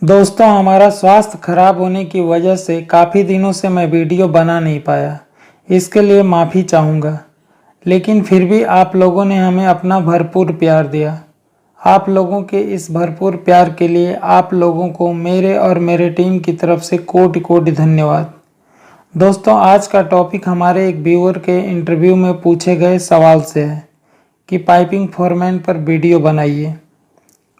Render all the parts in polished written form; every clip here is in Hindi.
दोस्तों, हमारा स्वास्थ्य खराब होने की वजह से काफ़ी दिनों से मैं वीडियो बना नहीं पाया। इसके लिए माफ़ी चाहूँगा, लेकिन फिर भी आप लोगों ने हमें अपना भरपूर प्यार दिया। आप लोगों के इस भरपूर प्यार के लिए आप लोगों को मेरे और मेरे टीम की तरफ से कोटि कोटि धन्यवाद। दोस्तों, आज का टॉपिक हमारे एक व्यूअर के इंटरव्यू में पूछे गए सवाल से है कि पाइपिंग फोरमैन पर वीडियो बनाइए।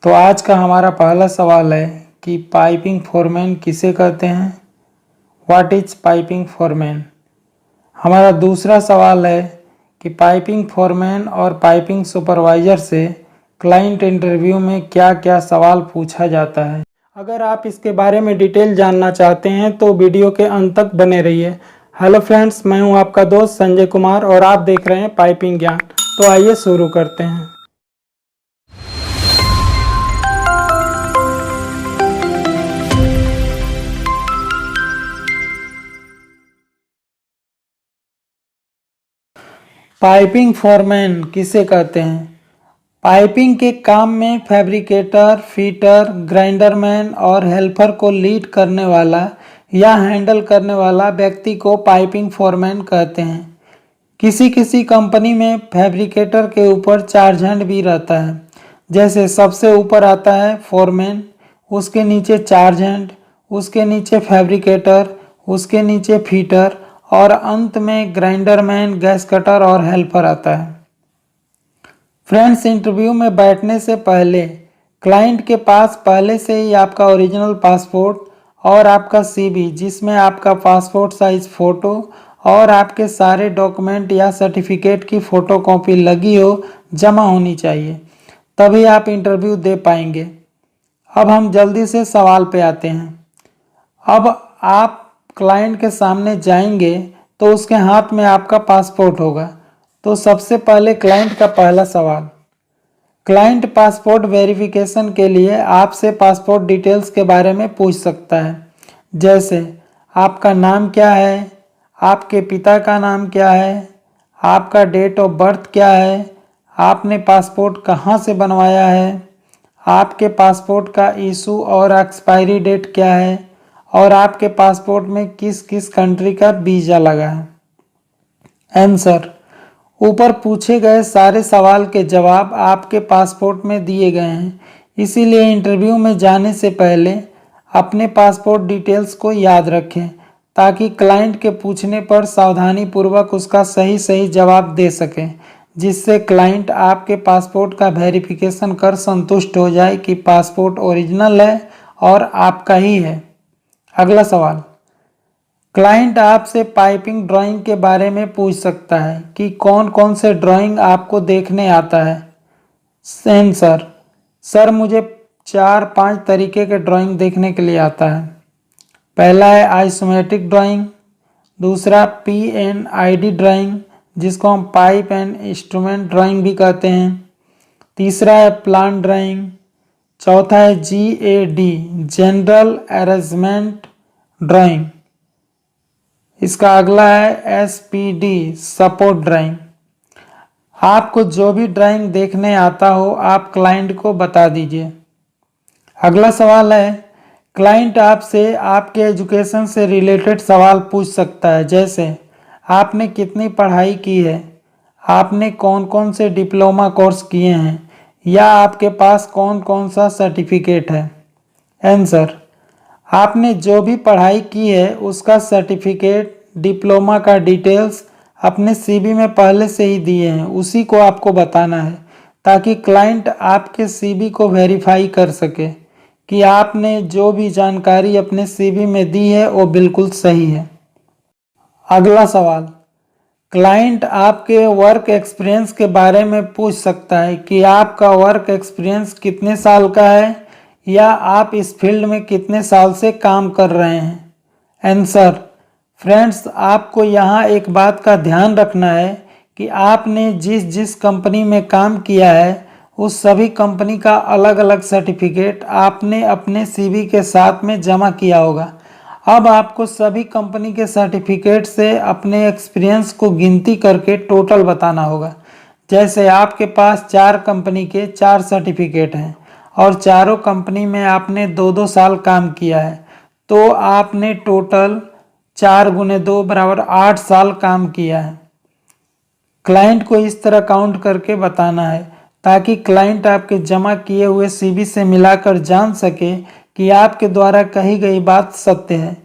तो आज का हमारा पहला सवाल है कि पाइपिंग फोरमैन किसे कहते हैं, व्हाट इज पाइपिंग फोरमैन। हमारा दूसरा सवाल है कि पाइपिंग फोरमैन और पाइपिंग सुपरवाइजर से क्लाइंट इंटरव्यू में क्या क्या सवाल पूछा जाता है। अगर आप इसके बारे में डिटेल जानना चाहते हैं तो वीडियो के अंत तक बने रहिए। हेलो फ्रेंड्स, मैं हूं आपका दोस्त संजय कुमार और आप देख रहे हैं पाइपिंग ज्ञान। तो आइए शुरू करते हैं। पाइपिंग फोरमैन किसे कहते हैं। पाइपिंग के काम में फैब्रिकेटर, फीटर, ग्राइंडरमैन और हेल्पर को लीड करने वाला या हैंडल करने वाला व्यक्ति को पाइपिंग फोरमैन कहते हैं। किसी किसी कंपनी में फैब्रिकेटर के ऊपर चार्ज हैंड भी रहता है। जैसे सबसे ऊपर आता है फोरमैन, उसके नीचे चार्ज हैंड, उसके नीचे फैब्रिकेटर, उसके नीचे फीटर और अंत में ग्राइंडरमैन, गैस कटर और हेल्पर आता है। फ्रेंड्स, इंटरव्यू में बैठने से पहले क्लाइंट के पास पहले से ही आपका ओरिजिनल पासपोर्ट और आपका सीवी, जिसमें आपका पासपोर्ट साइज फ़ोटो और आपके सारे डॉक्यूमेंट या सर्टिफिकेट की फ़ोटोकॉपी लगी हो, जमा होनी चाहिए, तभी आप इंटरव्यू दे पाएंगे। अब हम जल्दी से सवाल पे आते हैं। अब आप क्लाइंट के सामने जाएंगे तो उसके हाथ में आपका पासपोर्ट होगा। तो सबसे पहले क्लाइंट का पहला सवाल, क्लाइंट पासपोर्ट वेरिफिकेशन के लिए आपसे पासपोर्ट डिटेल्स के बारे में पूछ सकता है। जैसे आपका नाम क्या है, आपके पिता का नाम क्या है, आपका डेट ऑफ बर्थ क्या है, आपने पासपोर्ट कहाँ से बनवाया है, आपके पासपोर्ट का इशू और एक्सपायरी डेट क्या है और आपके पासपोर्ट में किस किस कंट्री का वीज़ा लगा है। आंसर, ऊपर पूछे गए सारे सवाल के जवाब आपके पासपोर्ट में दिए गए हैं, इसीलिए इंटरव्यू में जाने से पहले अपने पासपोर्ट डिटेल्स को याद रखें ताकि क्लाइंट के पूछने पर सावधानीपूर्वक उसका सही जवाब दे सकें, जिससे क्लाइंट आपके पासपोर्ट का वेरिफिकेशन कर संतुष्ट हो जाए कि पासपोर्ट ओरिजिनल है और आपका ही है। अगला सवाल, क्लाइंट आपसे पाइपिंग ड्राइंग के बारे में पूछ सकता है कि कौन कौन से ड्राइंग आपको देखने आता है। आंसर, सर मुझे 4-5 तरीके के ड्राइंग देखने के लिए आता है। पहला है आइसोमेट्रिक ड्राइंग, दूसरा PNID ड्राइंग जिसको हम पाइप एंड इंस्ट्रूमेंट ड्राइंग भी कहते हैं, तीसरा है प्लान ड्राइंग, चौथा है GAD जनरल अरेंजमेंट ड्राइंग, इसका अगला है SPD सपोर्ट ड्राइंग। आपको जो भी ड्राइंग देखने आता हो आप क्लाइंट को बता दीजिए। अगला सवाल है, क्लाइंट आपसे आपके एजुकेशन से रिलेटेड सवाल पूछ सकता है। जैसे आपने कितनी पढ़ाई की है, आपने कौन कौन से डिप्लोमा कोर्स किए हैं या आपके पास कौन कौन सा सर्टिफिकेट है। आंसर, आपने जो भी पढ़ाई की है उसका सर्टिफिकेट, डिप्लोमा का डिटेल्स अपने CV में पहले से ही दिए हैं, उसी को आपको बताना है ताकि क्लाइंट आपके CV को वेरीफाई कर सके कि आपने जो भी जानकारी अपने CV में दी है वो बिल्कुल सही है। अगला सवाल, क्लाइंट आपके वर्क एक्सपीरियंस के बारे में पूछ सकता है कि आपका वर्क एक्सपीरियंस कितने साल का है या आप इस फील्ड में कितने साल से काम कर रहे हैं। आंसर, फ्रेंड्स आपको यहाँ एक बात का ध्यान रखना है कि आपने जिस जिस कंपनी में काम किया है उस सभी कंपनी का अलग अलग सर्टिफिकेट आपने अपने CV के साथ में जमा किया होगा। अब आपको सभी कंपनी के सर्टिफिकेट से अपने एक्सपीरियंस को गिनती करके टोटल बताना होगा। जैसे आपके पास 4 कंपनी के 4 सर्टिफिकेट हैं और चारों कंपनी में आपने 2-2 साल काम किया है, तो आपने टोटल 4 गुने 2 बराबर 8 साल काम किया है। क्लाइंट को इस तरह काउंट करके बताना है ताकि क्लाइंट आपके जमा किए हुए सीवी से मिलाकर जान सके कि आपके द्वारा कही गई बात सत्य है।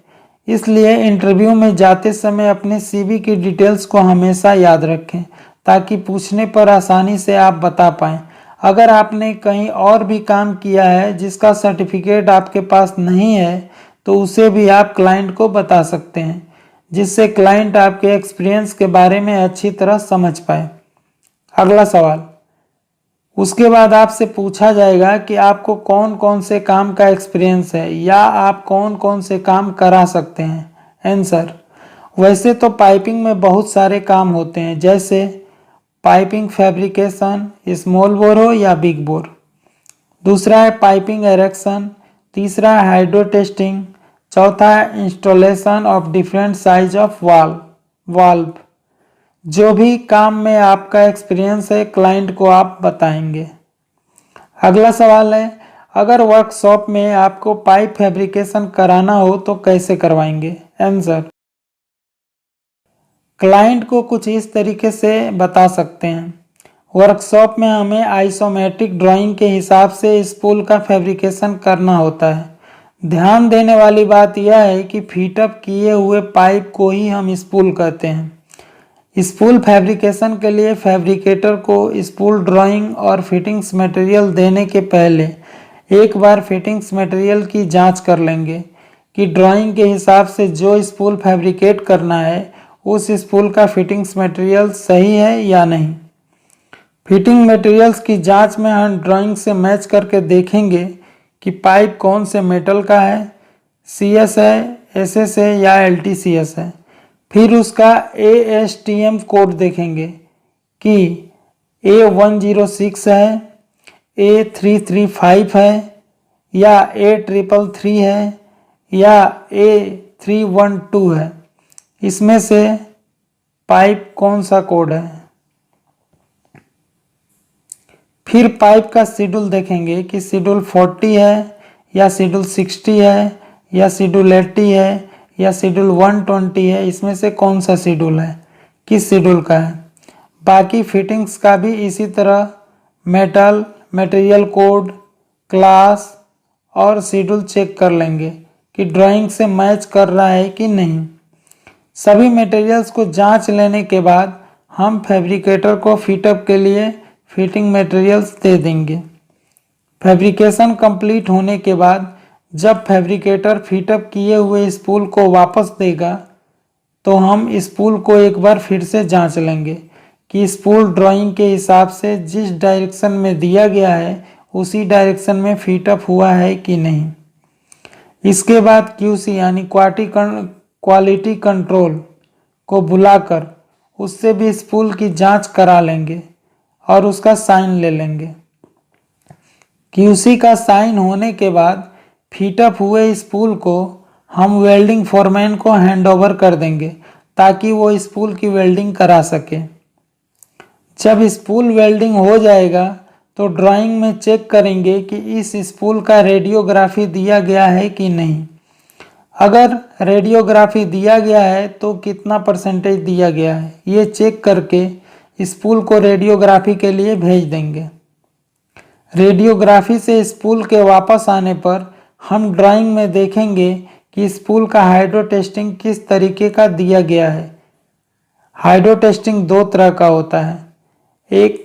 इसलिए इंटरव्यू में जाते समय अपने सीवी की डिटेल्स को हमेशा याद रखें ताकि पूछने पर आसानी से आप बता पाएं। अगर आपने कहीं और भी काम किया है जिसका सर्टिफिकेट आपके पास नहीं है तो उसे भी आप क्लाइंट को बता सकते हैं, जिससे क्लाइंट आपके एक्सपीरियंस के बारे में अच्छी तरह समझ पाए। अगला सवाल, उसके बाद आपसे पूछा जाएगा कि आपको कौन कौन से काम का एक्सपीरियंस है या आप कौन कौन से काम करा सकते हैं। आंसर, वैसे तो पाइपिंग में बहुत सारे काम होते हैं, जैसे पाइपिंग फैब्रिकेशन, स्मॉल बोर हो या बिग बोर। दूसरा है पाइपिंग एरेक्शन, तीसरा है हाइड्रो टेस्टिंग, चौथा है installation of different size of valve. जो भी काम में आपका एक्सपीरियंस है क्लाइंट को आप बताएंगे। अगला सवाल है, अगर वर्कशॉप में आपको पाइप फैब्रिकेशन कराना हो तो कैसे करवाएंगे। आंसर, क्लाइंट को कुछ इस तरीके से बता सकते हैं। वर्कशॉप में हमें आइसोमेट्रिक ड्राइंग के हिसाब से स्पूल का फैब्रिकेशन करना होता है। ध्यान देने वाली बात यह है कि फिटअप किए हुए पाइप को ही हम स्पूल कहते हैं। स्पूल फैब्रिकेशन के लिए फैब्रिकेटर को स्पूल ड्राइंग और फिटिंग्स मटेरियल देने के पहले एक बार फिटिंग्स मटेरियल की जांच कर लेंगे कि ड्राइंग के हिसाब से जो स्पूल फैब्रिकेट करना है उस स्पूल का फिटिंग्स मटेरियल सही है या नहीं। फिटिंग मटेरियल्स की जांच में हम ड्राइंग से मैच करके देखेंगे कि पाइप कौन से मेटल का है, CS है, SS है या LTCS है। फिर उसका ASTM कोड देखेंगे कि A106 है, A335 है या A333 है या A312 है। इसमें से पाइप कौन सा कोड है। फिर पाइप का शेड्यूल देखेंगे कि शेड्यूल 40 है या शेड्यूल 60 है या शेड्यूल 80 है या शेड्यूल 120 है। इसमें से कौन सा शेड्यूल है, किस शेड्यूल का है। बाकी फिटिंग्स का भी इसी तरह मेटल, मटेरियल कोड, क्लास और शेड्यूल चेक कर लेंगे कि ड्राइंग से मैच कर रहा है कि नहीं। सभी मटेरियल्स को जांच लेने के बाद हम फैब्रिकेटर को फिटअप के लिए फिटिंग मटेरियल्स दे देंगे। फैब्रिकेशन कंप्लीट होने के बाद जब फैब्रिकेटर फिटअप किए हुए स्पूल को वापस देगा तो हम स्पूल को एक बार फिर से जांच लेंगे कि स्पूल ड्राइंग के हिसाब से जिस डायरेक्शन में दिया गया है उसी डायरेक्शन में फिटअप हुआ है कि नहीं। इसके बाद QC यानी क्वालिटी कंट्रोल को बुलाकर उससे भी स्पूल की जांच करा लेंगे और उसका साइन ले लेंगे। QC का साइन होने के बाद फिटअप हुए स्पूल को हम वेल्डिंग फोरमैन को हैंडओवर कर देंगे ताकि वो स्पूल की वेल्डिंग करा सके। जब स्पूल वेल्डिंग हो जाएगा तो ड्राइंग में चेक करेंगे कि इस स्पूल का रेडियोग्राफी दिया गया है कि नहीं। अगर रेडियोग्राफी दिया गया है तो कितना परसेंटेज दिया गया है, ये चेक करके स्पूल को रेडियोग्राफी के लिए भेज देंगे। रेडियोग्राफी से स्पूल के वापस आने पर हम ड्राइंग में देखेंगे कि स्पूल का हाइड्रो टेस्टिंग किस तरीके का दिया गया है। हाइड्रो टेस्टिंग 2 तरह का होता है, एक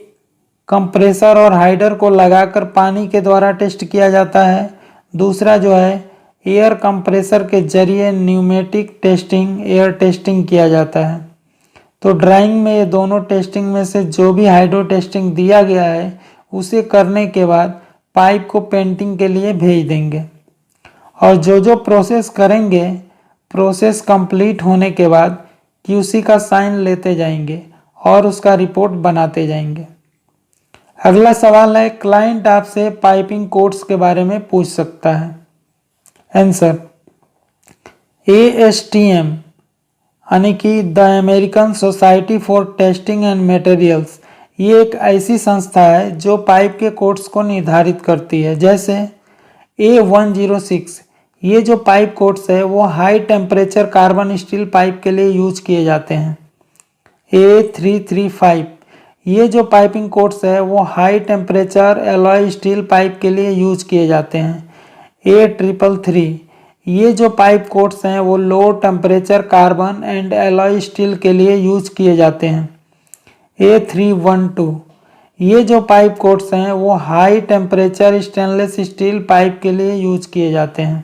कंप्रेसर और हाइडर को लगाकर पानी के द्वारा टेस्ट किया जाता है, दूसरा जो है एयर कंप्रेसर के जरिए न्यूमेटिक टेस्टिंग, एयर टेस्टिंग किया जाता है। तो ड्राइंग में ये दोनों टेस्टिंग में से जो भी हाइड्रो टेस्टिंग दिया गया है उसे करने के बाद पाइप को पेंटिंग के लिए भेज देंगे और जो प्रोसेस करेंगे, प्रोसेस कंप्लीट होने के बाद QC का साइन लेते जाएंगे और उसका रिपोर्ट बनाते जाएंगे। अगला सवाल है, क्लाइंट आपसे पाइपिंग कोड्स के बारे में पूछ सकता है। आंसर, ASTM यानी कि the American society for testing and materials, ये एक ऐसी संस्था है जो पाइप के कोड्स को निर्धारित करती है। जैसे A106, ये जो पाइप कोड्स है वो high temperature carbon steel pipe के लिए यूज किए जाते हैं। A335, ये जो पाइपिंग कोड्स है वो high temperature alloy steel pipe के लिए यूज किए जाते हैं। A333, ये जो पाइप कोड्स हैं वो low temperature carbon and alloy steel के लिए यूज किए जाते हैं। A312, ये जो पाइप कोड्स हैं वो high temperature stainless steel pipe के लिए यूज किए जाते हैं।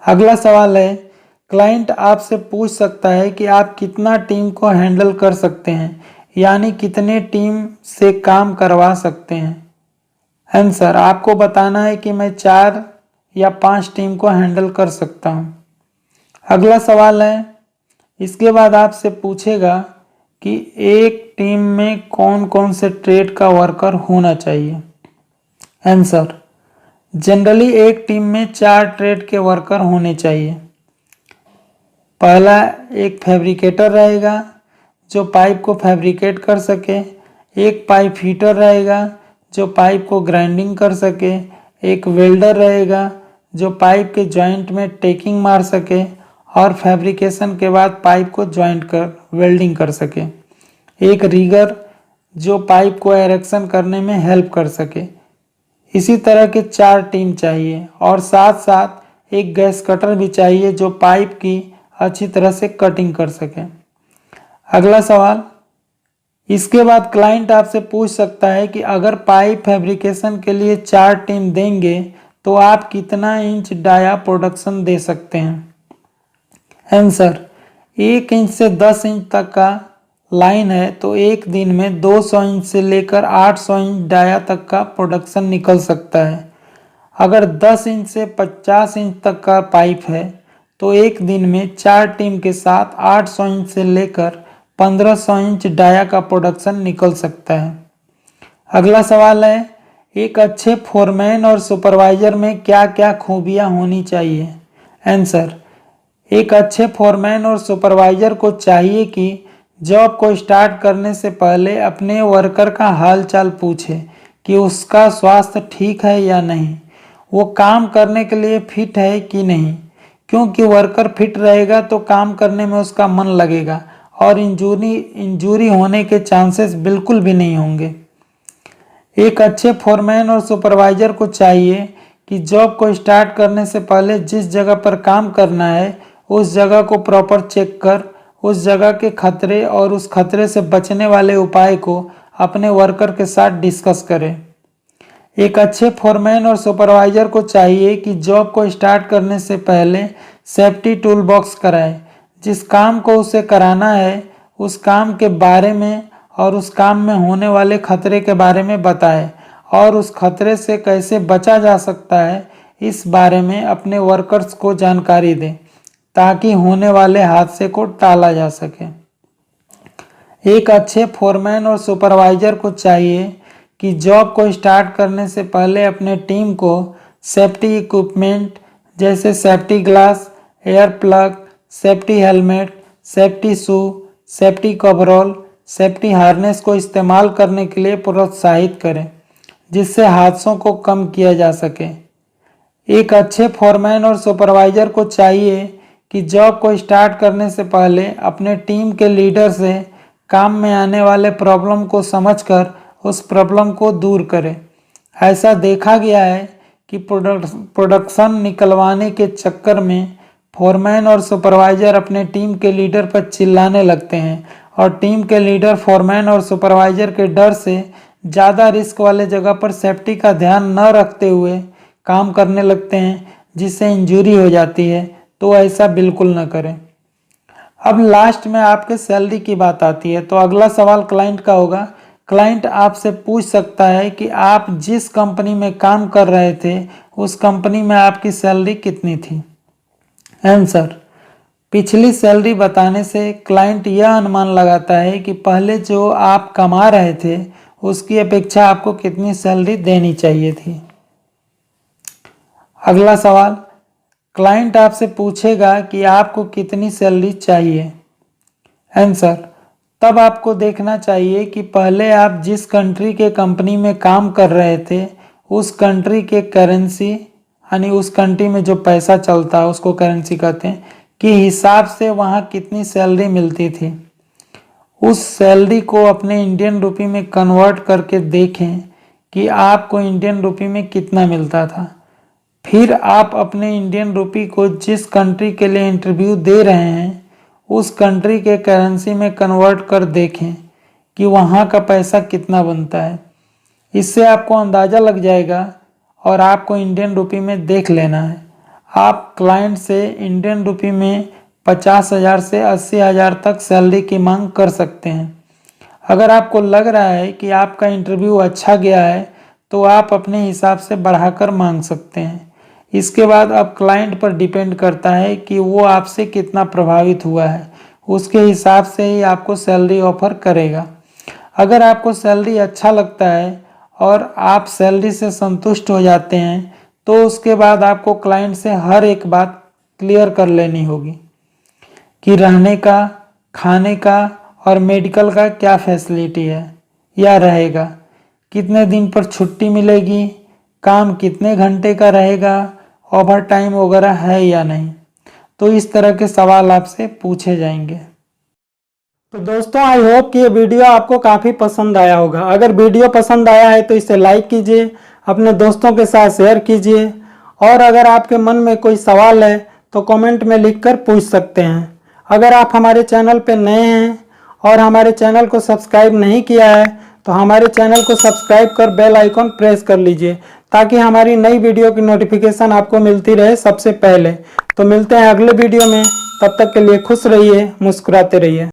अगला सवाल है, क्लाइंट आपसे पूछ सकता है कि आप कितना टीम को हैंडल कर सकते हैं, यानी कितने टीम से काम करवा सकते हैं। आंसर, आपको बताना है कि मैं 4 या 5 टीम को हैंडल कर सकता हूँ। अगला सवाल है, इसके बाद आपसे पूछेगा कि एक टीम में कौन कौन से ट्रेड का वर्कर होना चाहिए। आंसर, जनरली एक टीम में 4 ट्रेड के वर्कर होने चाहिए। पहला एक फैब्रिकेटर रहेगा जो पाइप को फैब्रिकेट कर सके, एक पाइप हीटर रहेगा जो पाइप को ग्राइंडिंग कर सके, एक वेल्डर रहेगा जो पाइप के जॉइंट में टेकिंग मार सके और फैब्रिकेशन के बाद पाइप को जॉइंट कर वेल्डिंग कर सके, एक रिगर जो पाइप को एरेक्शन करने में हेल्प कर सके। इसी तरह के 4 टीम चाहिए और साथ साथ एक गैस कटर भी चाहिए जो पाइप की अच्छी तरह से कटिंग कर सके। अगला सवाल, इसके बाद क्लाइंट आपसे पूछ सकता है कि अगर पाइप फैब्रिकेशन के लिए 4 टीम देंगे तो आप कितना इंच डाया प्रोडक्शन दे सकते हैं। आंसर, 1 इंच से 10 इंच तक का लाइन है तो एक दिन में 200 इंच से लेकर 800 इंच डाया तक का प्रोडक्शन निकल सकता है। अगर 10 इंच से 50 इंच तक का पाइप है तो एक दिन में 4 टीम के साथ 800 इंच से लेकर 1500 इंच डाया का प्रोडक्शन निकल सकता है। अगला सवाल है, एक अच्छे फोरमैन और सुपरवाइजर में क्या क्या खूबियां होनी चाहिए। आंसर, एक अच्छे फोरमैन और सुपरवाइजर को चाहिए कि जॉब को स्टार्ट करने से पहले अपने वर्कर का हाल चाल पूछे कि उसका स्वास्थ्य ठीक है या नहीं, वो काम करने के लिए फिट है कि नहीं, क्योंकि वर्कर फिट रहेगा तो काम करने में उसका मन लगेगा और इंजूरी होने के चांसेस बिल्कुल भी नहीं होंगे। एक अच्छे फोरमैन और सुपरवाइजर को चाहिए कि जॉब को स्टार्ट करने से पहले जिस जगह पर काम करना है उस जगह को प्रॉपर चेक कर उस जगह के खतरे और उस खतरे से बचने वाले उपाय को अपने वर्कर के साथ डिस्कस करें। एक अच्छे फोरमैन और सुपरवाइजर को चाहिए कि जॉब को स्टार्ट करने से पहले सेफ्टी टूल बॉक्स कराए। जिस काम को उसे कराना है उस काम के बारे में और उस काम में होने वाले खतरे के बारे में बताए और उस खतरे से कैसे बचा जा सकता है इस बारे में अपने वर्कर्स को जानकारी दें ताकि होने वाले हादसे को टाला जा सके। एक अच्छे फोरमैन और सुपरवाइजर को चाहिए कि जॉब को स्टार्ट करने से पहले अपने टीम को सेफ्टी इक्विपमेंट जैसे safety glass, ear plug, safety helmet, safety shoe, safety coverall, safety harness को इस्तेमाल करने के लिए प्रोत्साहित करें जिससे हादसों को कम किया जा सके। एक अच्छे फोरमैन और सुपरवाइजर को चाहिए कि जॉब को स्टार्ट करने से पहले अपने टीम के लीडर से काम में आने वाले प्रॉब्लम को समझकर उस प्रॉब्लम को दूर करें। ऐसा देखा गया है कि प्रोडक्शन निकलवाने के चक्कर में फोरमैन और सुपरवाइजर अपने टीम के लीडर पर चिल्लाने लगते हैं और टीम के लीडर फोरमैन और सुपरवाइजर के डर से ज़्यादा रिस्क वाले जगह पर सेफ्टी का ध्यान न रखते हुए काम करने लगते हैं जिससे इंजरी हो जाती है। तो ऐसा बिल्कुल न करें। अब लास्ट में आपके सैलरी की बात आती है तो अगला सवाल क्लाइंट का होगा। क्लाइंट आपसे पूछ सकता है कि आप जिस कंपनी में काम कर रहे थे उस कंपनी में आपकी सैलरी कितनी थी। आंसर, पिछली सैलरी बताने से क्लाइंट यह अनुमान लगाता है कि पहले जो आप कमा रहे थे उसकी अपेक्षा आपको कितनी सैलरी देनी चाहिए थी। अगला सवाल, क्लाइंट आपसे पूछेगा कि आपको कितनी सैलरी चाहिए। आंसर, तब आपको देखना चाहिए कि पहले आप जिस कंट्री के कंपनी में काम कर रहे थे उस कंट्री के करेंसी यानी उस कंट्री में जो पैसा चलता है उसको करेंसी कहते हैं कि हिसाब से वहाँ कितनी सैलरी मिलती थी। उस सैलरी को अपने इंडियन रुपी में कन्वर्ट करके देखें कि आपको इंडियन रुपी में कितना मिलता था। फिर आप अपने इंडियन रुपी को जिस कंट्री के लिए इंटरव्यू दे रहे हैं उस कंट्री के करेंसी में कन्वर्ट कर देखें कि वहाँ का पैसा कितना बनता है। इससे आपको अंदाज़ा लग जाएगा और आपको इंडियन रुपी में देख लेना है। आप क्लाइंट से इंडियन रुपी में 50,000 से 80,000 तक सैलरी की मांग कर सकते हैं। अगर आपको लग रहा है कि आपका इंटरव्यू अच्छा गया है तो आप अपने हिसाब से बढ़ाकर मांग सकते हैं। इसके बाद अब क्लाइंट पर डिपेंड करता है कि वो आपसे कितना प्रभावित हुआ है, उसके हिसाब से ही आपको सैलरी ऑफर करेगा। अगर आपको सैलरी अच्छा लगता है और आप सैलरी से संतुष्ट हो जाते हैं तो उसके बाद आपको क्लाइंट से हर एक बात क्लियर कर लेनी होगी कि रहने का, खाने का और मेडिकल का क्या फैसिलिटी है या रहेगा, कितने दिन पर छुट्टी मिलेगी, काम कितने घंटे का रहेगा, ओवर टाइम वगैरह है या नहीं। तो इस तरह के सवाल आपसे पूछे जाएंगे। तो दोस्तों आई होप कि ये वीडियो आपको काफ़ी पसंद आया होगा। अगर वीडियो पसंद आया है तो इसे लाइक कीजिए, अपने दोस्तों के साथ शेयर कीजिए और अगर आपके मन में कोई सवाल है तो कमेंट में लिखकर पूछ सकते हैं। अगर आप हमारे चैनल पर नए हैं और हमारे चैनल को सब्सक्राइब नहीं किया है तो हमारे चैनल को सब्सक्राइब कर बेल आइकॉन प्रेस कर लीजिए ताकि हमारी नई वीडियो की नोटिफिकेशन आपको मिलती रहे सबसे पहले। तो मिलते हैं अगले वीडियो में, तब तक के लिए खुश रहिए, मुस्कुराते रहिए।